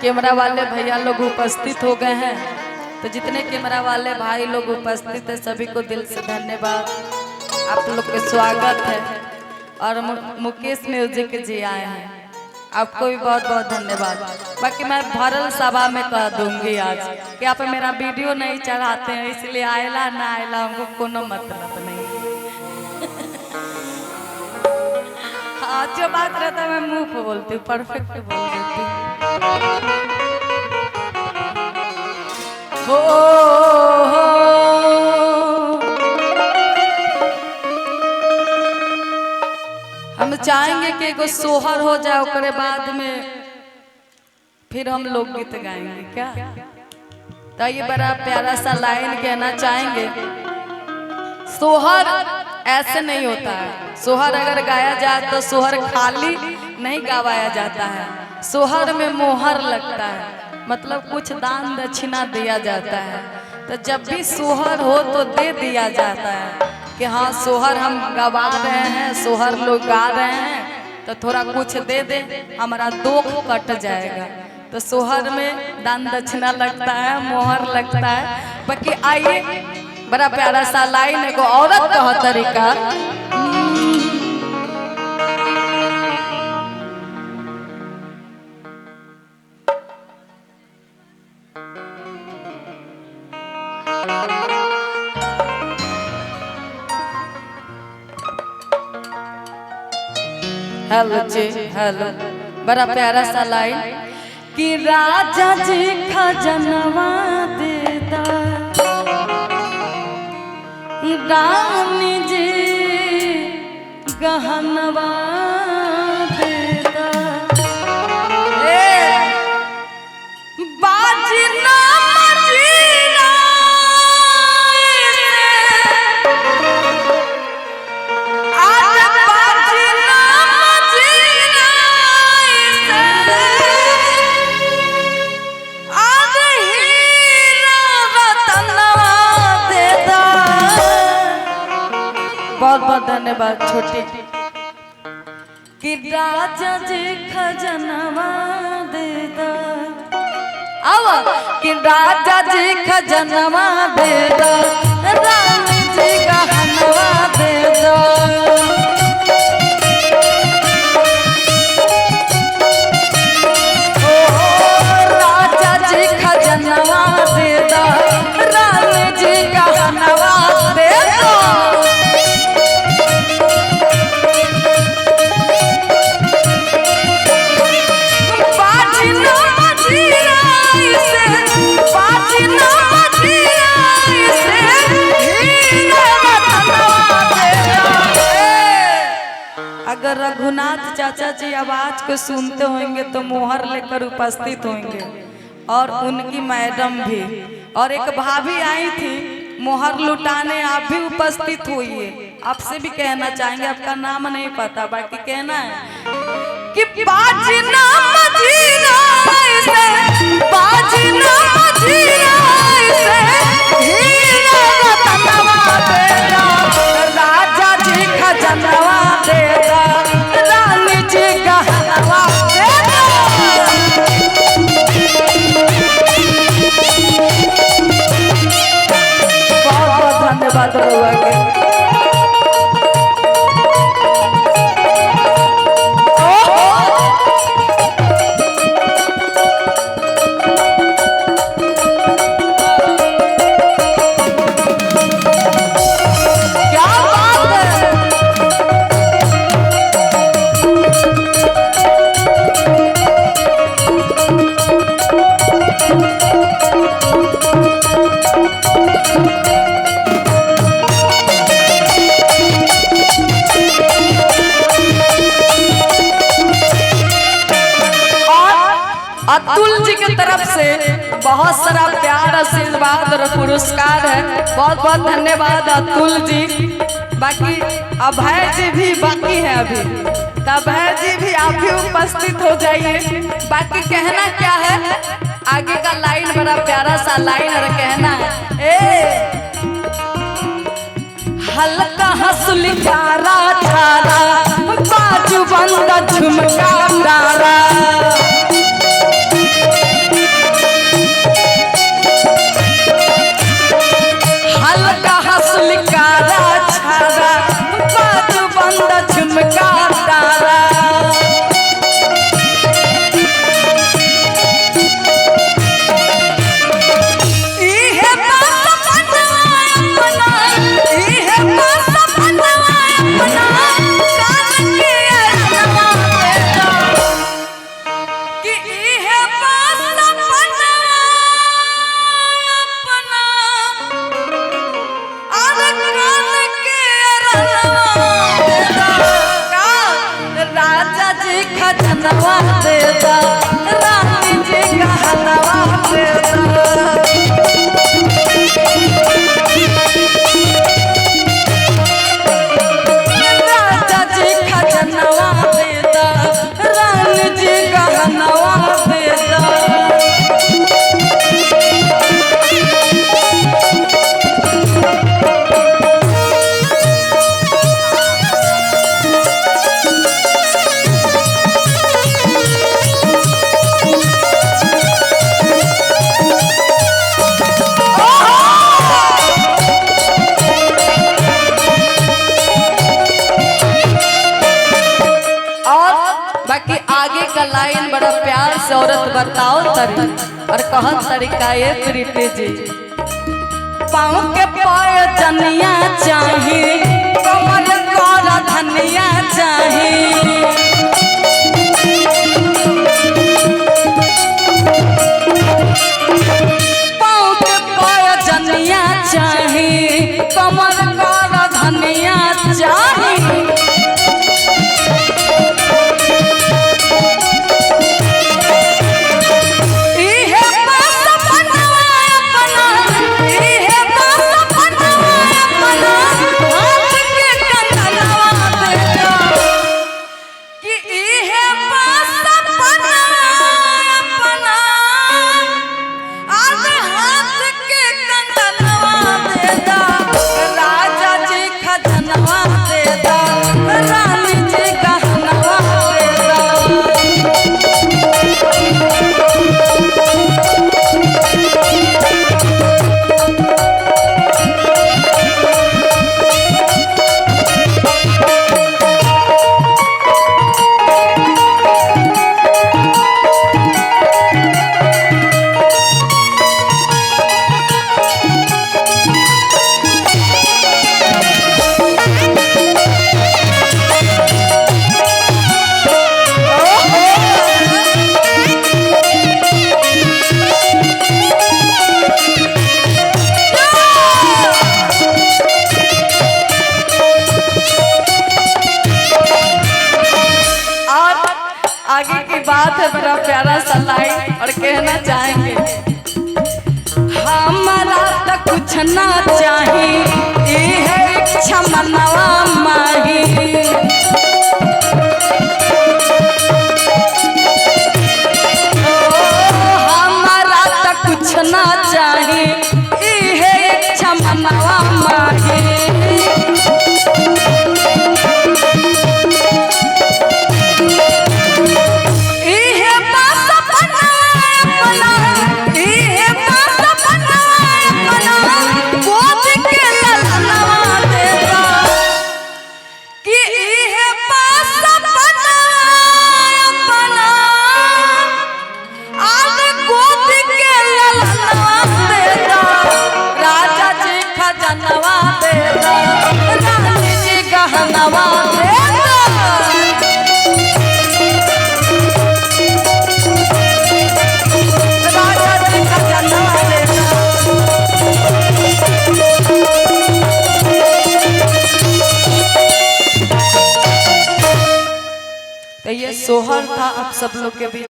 Camera वाले भैया लोग उपस्थित हो गए हैं, तो जितने कैमरा वाले भाई लोग उपस्थित हैं सभी को दिल से धन्यवाद। आप लोग के स्वागत है। और मुकेश म्यूजिक जी आए हैं, आपको भी बहुत बहुत धन्यवाद। बाकी मैं भरल सभा में कह दूंगी आज कि आप मेरा वीडियो नहीं चढ़ाते हैं, इसलिए आयला ना आयला हमको कोनो मतलब नहीं। हाँ, जो बात रहता है मैं मुंह पे बोलती हूँ, परफेक्ट बोल देती हूँ। हम चाहेंगे कि एगो सोहर हो जाए, उसके बाद में फिर हम लोग गीत गाएंगे क्या। तो ये बड़ा प्यारा सा लाइन कहना चाहेंगे। सोहर ऐसे नहीं होता है। सोहर अगर गाया जाए तो सोहर खाली नहीं गवाया जाता है, सोहर में मोहर लगता है, मतलब कुछ दान दक्षिणा दिया जाता है। तो जब भी सोहर हो तो दे दिया जाता है कि हाँ सोहर हम गवा रहे हैं, सोहर लोग गा रहे हैं, तो थोड़ा कुछ दे दे, हमारा दुख कट जाएगा। तो सोहर में दान दक्षिणा लगता है, मोहर लगता है। बाकी आइए, बड़ा प्यारा सा लाइन एगो औरत का तरीका। हेलो जी हेलो, बड़ा प्यारा सा लाइन कि राजा जी खजनवा देता, रानी जी गहनवा देता, बाजी ना मजीरा बहुत बहुत धन्यवाद छोटी। कि राजा जी खजनवा देदा, आवा कि राजा जी खजनवा देदा, रानी जी गहनवा देदा, राजा जी खजनवा देदा, रानी जी गहनवा देदा। अगर रघुनाथ चाचा जी आवाज को सुनते होंगे तो मोहर लेकर उपस्थित होंगे, और उनकी मैडम भी, और एक भाभी आई थी मोहर लुटाने, आप भी उपस्थित हुई। आपसे भी कहना चाहेंगे, आपका नाम नहीं पता, बाकी कहना है कि बाजना मजीरा से, बाजना मजीरा से, हीरा रतनवा देदा, राजा जी खजनवा देदा, रानी जी गहनवा देदा। बहुत बहुत धन्यवाद रउआ के। अतुल जी की तरफ से बहुत सारा प्यार, आशीर्वाद और पुरस्कार है। बहुत बहुत धन्यवाद अतुल जी। बाकी अभय जी भी बाकी है अभी, तो अभय जी भी आप भी उपस्थित हो जाइए। बाकी कहना क्या है, आगे का लाइन बड़ा प्यारा सा लाइन और कहना है, हल्का हंसली चारा चारा, बाजू बंद झुमका डारा, से औरत बताओ तरी और कहत तरीका ये प्रीति जी पाँव के पाय जनिया चाहिए कमर कर धनिया चाहिए पाँव के पाय जनिया चाहिए कमर कर धनिया चाहिए आगे की बात है बड़ा प्यारा सा लाइन और कहना चाहेंगे हमारा तो कुछ ना चाहिए ये है इच्छा मनवा माही हमारा तो कुछ ना चाहिए ये है इच्छा मनवा माही तो ये सोहर था आप सब लोग के बीच।